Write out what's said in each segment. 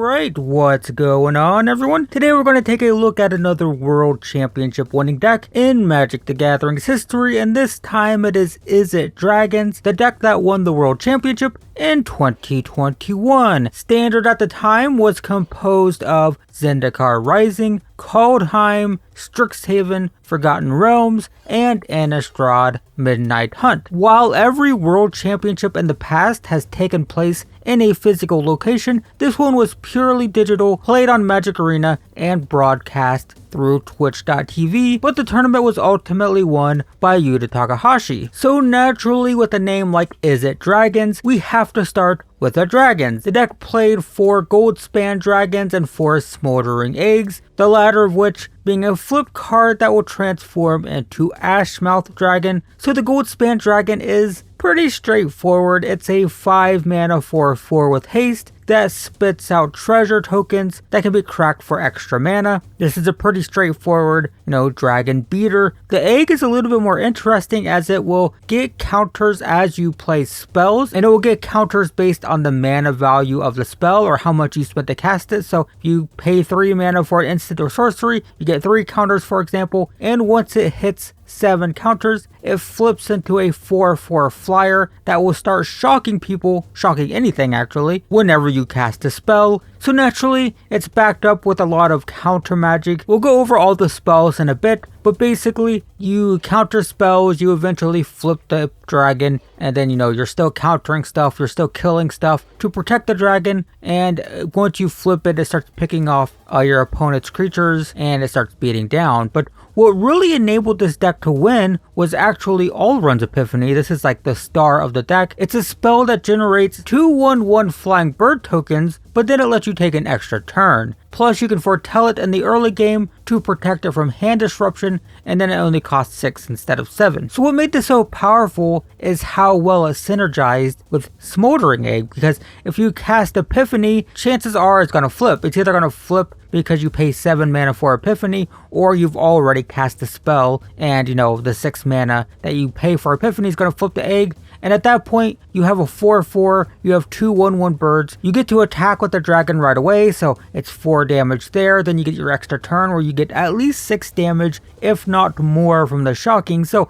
Alright, what's going on everyone? Today we're going to take a look at another World Championship winning deck in Magic the Gathering's history, and this time it is Izzet Dragons, the deck that won the World Championship in 2021. Standard at the time was composed of Zendikar Rising, Kaldheim, Strixhaven, Forgotten Realms, and Innistrad Midnight Hunt. While every World Championship in the past has taken place in a physical location, this one was purely digital, played on Magic Arena, and broadcast through Twitch.tv, but the tournament was ultimately won by Yuta Takahashi. So naturally, with a name like Izzet Dragons, we have to start with the dragons. The deck played 4 Goldspan dragons and 4 Smoldering Eggs, the latter of which being a flip card that will transform into Ashmouth Dragon. So the Goldspan dragon is pretty straightforward. It's a 5 mana 4/4 with haste that spits out treasure tokens that can be cracked for extra mana. This is a pretty straightforward, dragon beater. The egg is a little bit more interesting as it will get counters as you play spells, and it will get counters based on the mana value of the spell or how much you spent to cast it. So if you pay 3 mana for an instant or sorcery, you get 3 counters, for example, and once it hits 7 counters, it flips into a 4/4 flyer that will start shocking people, shocking anything actually, whenever you cast a spell. So naturally, it's backed up with a lot of counter magic. We'll go over all the spells in a bit, but basically, you counter spells, you eventually flip the dragon, and then you're still countering stuff, you're still killing stuff to protect the dragon, and once you flip it, it starts picking off your opponent's creatures, and it starts beating down. But what really enabled this deck to win was actually Alrund's Epiphany. This is like the star of the deck. It's a spell that generates 2/1/1 flying bird tokens, but then it lets you take an extra turn. Plus you can foretell it in the early game to protect it from hand disruption, and then it only costs 6 instead of 7. So what made this so powerful is how well it synergized with Smoldering Egg, because if you cast Epiphany, chances are it's going to flip. It's either going to flip because you pay 7 mana for Epiphany, or you've already cast the spell, and the 6 mana that you pay for Epiphany is going to flip the egg, and at that point, you have a 4/4, you have 2/1/1 birds, you get to attack with the dragon right away, so it's 4 damage there, then you get your extra turn where you get at least 6 damage, if not more from the shocking. So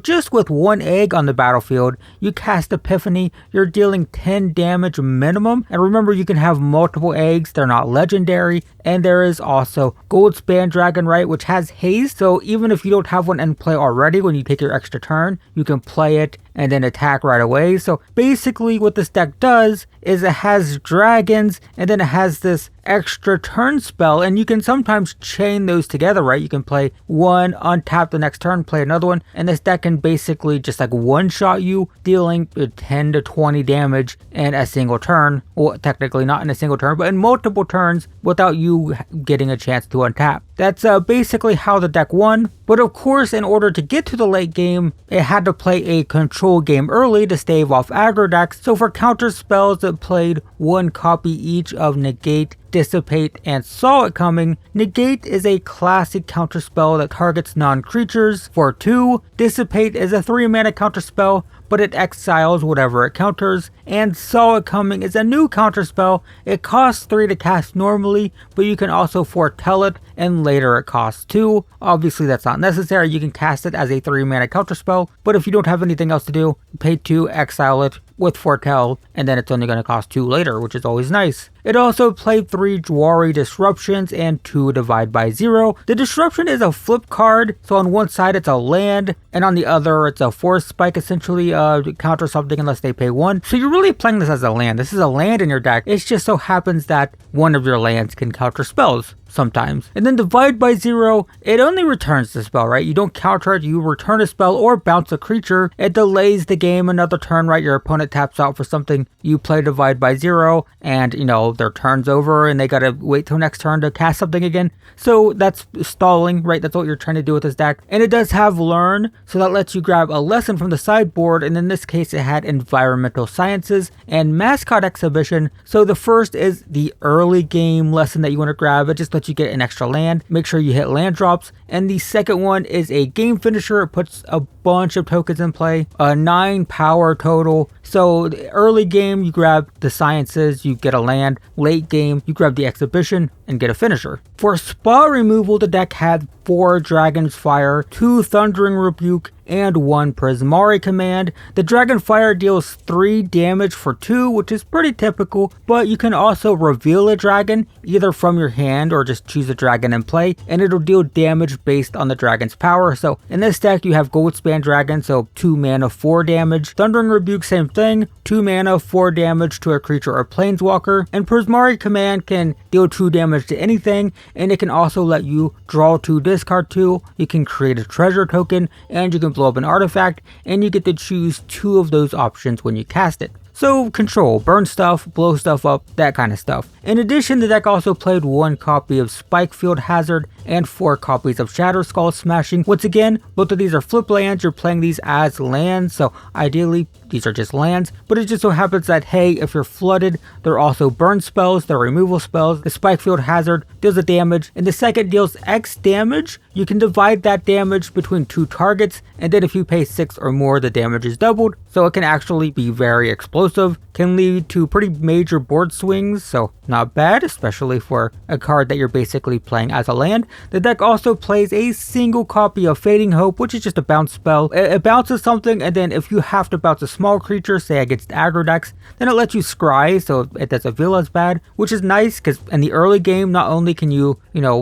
just with 1 egg on the battlefield, you cast Epiphany, you're dealing 10 damage minimum, and remember you can have multiple eggs, they're not legendary, and there is also Goldspan Dragon, right, which has haste, so even if you don't have one in play already, when you take your extra turn, you can play it and then attack right away. So basically what this deck does is it has dragons, and then it has this extra turn spell, and you can sometimes chain those together, right? You can play one, untap the next turn, play another one, and this deck can basically just like one-shot you, dealing 10 to 20 damage in a single turn. Well, technically not in a single turn, but in multiple turns without you getting a chance to untap. That's basically how the deck won, but of course in order to get to the late game, it had to play a control game early to stave off aggro decks. So for counter spells, it played 1 copy each of Negate, Dissipate, and Saw It Coming. Negate is a classic counterspell that targets non-creatures for 2. Dissipate is a 3 mana counterspell, but it exiles whatever it counters. And Saw It Coming is a new counterspell. It costs 3 to cast normally, but you can also foretell it, and later it costs 2. Obviously that's not necessary, you can cast it as a 3 mana counterspell, but if you don't have anything else to do, pay 2, exile it with foretell, and then it's only going to cost 2 later, which is always nice. It also played 3 Jwari Disruptions and 2 Divide by Zero. The Disruption is a flip card, so on one side it's a land, and on the other it's a force spike, essentially counter something unless they pay 1. So you're really playing this as a land. This is a land in your deck. It just so happens that one of your lands can counter spells sometimes. And then Divide by Zero, it only returns the spell, right? You don't counter it, you return a spell or bounce a creature. It delays the game another turn, right? Your opponent taps out for something, you play Divide by Zero, and their turn's over and they gotta wait till next turn to cast something again. So that's stalling, right? That's what you're trying to do with this deck. And it does have Learn, so that lets you grab a lesson from the sideboard, and in this case it had Environmental Sciences and Mascot Exhibition. So the first is the early game lesson that you want to grab. It just lets you get an extra land. Make sure you hit land drops, and the second one is a game finisher. It puts a bunch of tokens in play, 9 power total. So early game you grab the sciences, you get a land. Late game you grab the exhibition and get a finisher. For spot removal, the deck had 4 Dragon's Fire, 2 Thundering Rebuke, and 1 Prismari command. The Dragon Fire deals 3 damage for 2, which is pretty typical, but you can also reveal a dragon either from your hand or just choose a dragon in play, and it'll deal damage based on the dragon's power. So in this deck you have Goldspan Dragon, so 2 mana 4 damage. Thundering Rebuke, same thing, 2 mana 4 damage to a creature or planeswalker, and Prismari command can deal 2 damage to anything, and it can also let you draw 2, discard 2, you can create a treasure token, and you can blow up an artifact, and you get to choose 2 of those options when you cast it. So control, burn stuff, blow stuff up, that kind of stuff. In addition, the deck also played 1 copy of Spikefield Hazard and 4 copies of Shatterskull Smashing. Once again, both of these are flip lands, you're playing these as lands, so ideally these are just lands, but it just so happens that, hey, if you're flooded, they're also burn spells, they're removal spells. The Spikefield Hazard deals a damage, and the second deals X damage. You can divide that damage between 2 targets, and then if you pay 6 or more, the damage is doubled, so it can actually be very explosive, can lead to pretty major board swings, so not bad, especially for a card that you're basically playing as a land. The deck also plays a single copy of Fading Hope, which is just a bounce spell. It bounces something, and then if you have to bounce a small creature, say against aggro decks, then it lets you scry, so it doesn't feel as bad, which is nice, because in the early game, not only can you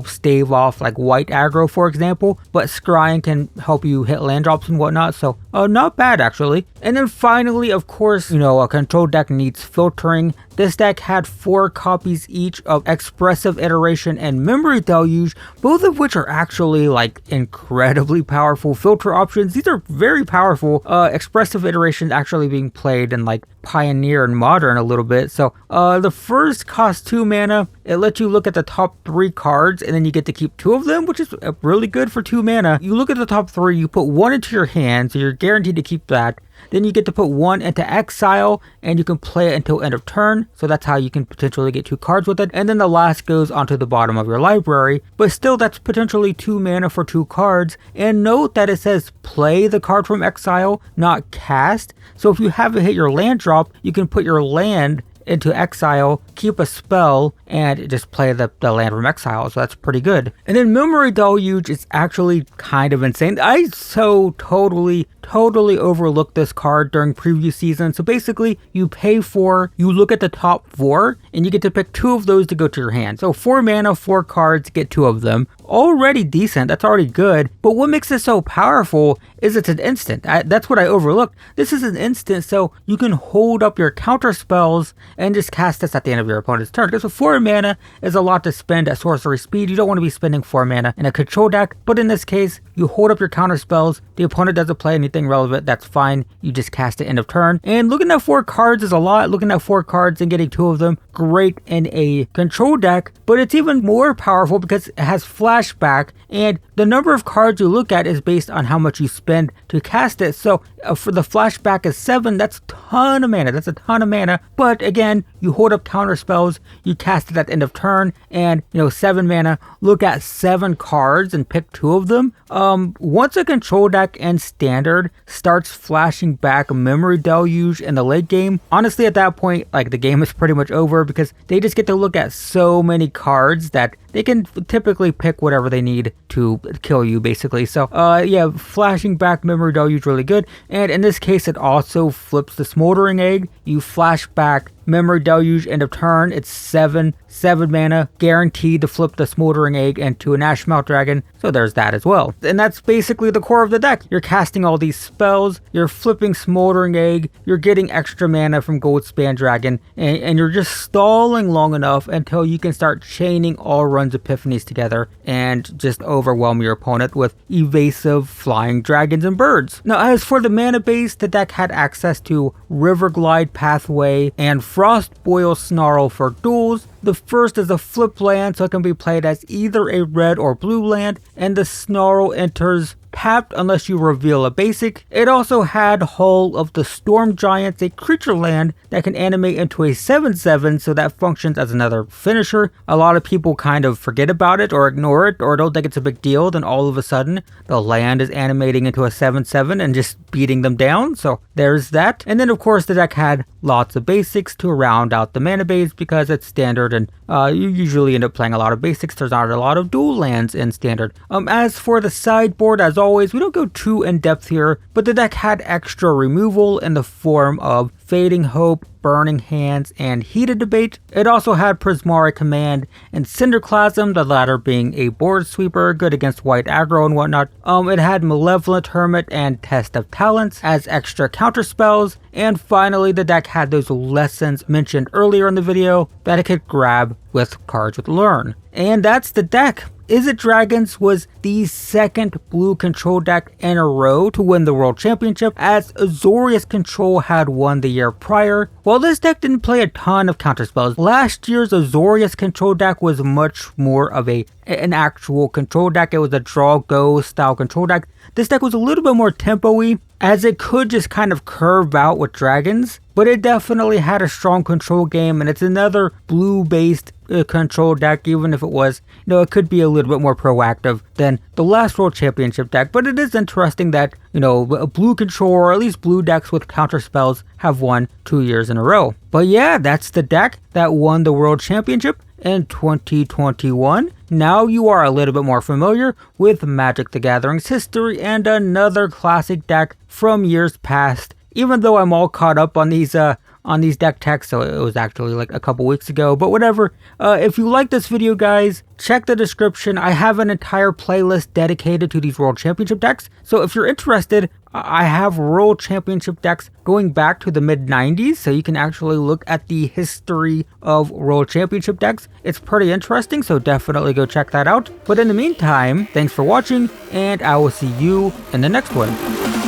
stave off like white aggro, for example, but scrying can help you hit land drops and whatnot, so not bad actually. And then finally, of course, a control deck needs filtering. This deck had 4 copies each of Expressive Iteration and Memory Deluge, both of which are actually like incredibly powerful filter options. These are very powerful. Expressive Iteration actually being played in like Pioneer and Modern a little bit. So the first costs 2 mana. It lets you look at the top 3 cards, and then you get to keep 2 of them, which is really good for 2 mana. You look at the top 3, you put 1 into your hand, so you're guaranteed to keep that. Then you get to put 1 into exile, and you can play it until end of turn, so that's how you can potentially get 2 cards with it. And then the last goes onto the bottom of your library, but still that's potentially 2 mana for 2 cards. And note that it says play the card from exile, not cast. So if you haven't hit your land drop, you can put your land into exile, keep a spell, and just play the land from exile, so that's pretty good. And then Memory Deluge is actually kind of insane. I so totally overlooked this card during previous seasons. So basically, you pay 4, you look at the top 4, and you get to pick 2 of those to go to your hand. So 4 mana, 4 cards, get 2 of them. Already decent, that's already good, but what makes it so powerful is it's an instant. That's what I overlooked. This is an instant, so you can hold up your counter spells and just cast this at the end of your opponent's turn. Because 4 mana is a lot to spend at sorcery speed. You don't want to be spending 4 mana in a control deck, but in this case, you hold up your counter spells, the opponent doesn't play anything relevant, that's fine, you just cast it end of turn. And looking at 4 cards is a lot. Looking at 4 cards and getting 2 of them, great in a control deck, but it's even more powerful because it has flashback, and the number of cards you look at is based on how much you spend to cast it. So for the flashback is 7, that's a ton of mana, but again, you hold up counter spells, you cast it at the end of turn, and 7 mana, look at 7 cards and pick 2 of them. Once a control deck in standard starts flashing back Memory Deluge in the late game, honestly at that point, like, the game is pretty much over, because they just get to look at so many cards that they can typically pick whatever they need to kill you, basically. So yeah, flashing back Memory Deluge really good. And in this case, it also flips the Smoldering Egg. You flash back Memory Deluge end of turn, it's 7 mana, guaranteed to flip the Smoldering Egg into an Ashmouth Dragon, so there's that as well. And that's basically the core of the deck. You're casting all these spells, you're flipping Smoldering Egg, you're getting extra mana from Goldspan Dragon, and you're just stalling long enough until you can start chaining all runs Epiphanies together and just overwhelm your opponent with evasive flying dragons and birds. Now, as for the mana base, the deck had access to Riverglide Pathway and Frostboil Snarl for duels. The first is a flip land, so it can be played as either a red or blue land, and the Snarl enters tapped unless you reveal a basic. It also had Hull of the Storm Giants, a creature land that can animate into a 7/7, so that functions as another finisher. A lot of people kind of forget about it or ignore it or don't think it's a big deal, then all of a sudden the land is animating into a 7/7 and just beating them down, so there's that. And then of course the deck had lots of basics to round out the mana base because it's standard and you usually end up playing a lot of basics. There's not a lot of dual lands in standard. As for the sideboard, as always, we don't go too in depth here, but the deck had extra removal in the form of Fading Hope, Burning Hands, and Heated Debate. It also had Prismari Command and Cinderclasm, the latter being a board sweeper, good against white aggro and whatnot. It had Malevolent Hermit and Test of Talents as extra counter spells. And finally, the deck had those lessons mentioned earlier in the video that it could grab with cards with Learn. And that's the deck. Izzet Dragons was the second blue control deck in a row to win the World Championship, as Azorius Control had won the year prior. While this deck didn't play a ton of counterspells, last year's Azorius Control deck was much more of an actual control deck. It was a draw-go style control deck. This deck was a little bit more tempo-y, as it could just kind of curve out with dragons, but it definitely had a strong control game, and it's another blue-based control deck, even if it was, it could be a little bit more proactive than the last World Championship deck. But it is interesting that, a blue control, or at least blue decks with counter spells, have won 2 years in a row. But yeah, that's the deck that won the World Championship in 2021. Now you are a little bit more familiar with Magic the Gathering's history and another classic deck from years past. Even though I'm all caught up on these deck techs, so it was actually like a couple weeks ago, but whatever. If you like this video, guys, check the description. I have an entire playlist dedicated to these World Championship decks, so if you're interested, I have World Championship decks going back to the mid-90s, so you can actually look at the history of World Championship decks. It's pretty interesting, so definitely go check that out. But in the meantime, thanks for watching, and I will see you in the next one.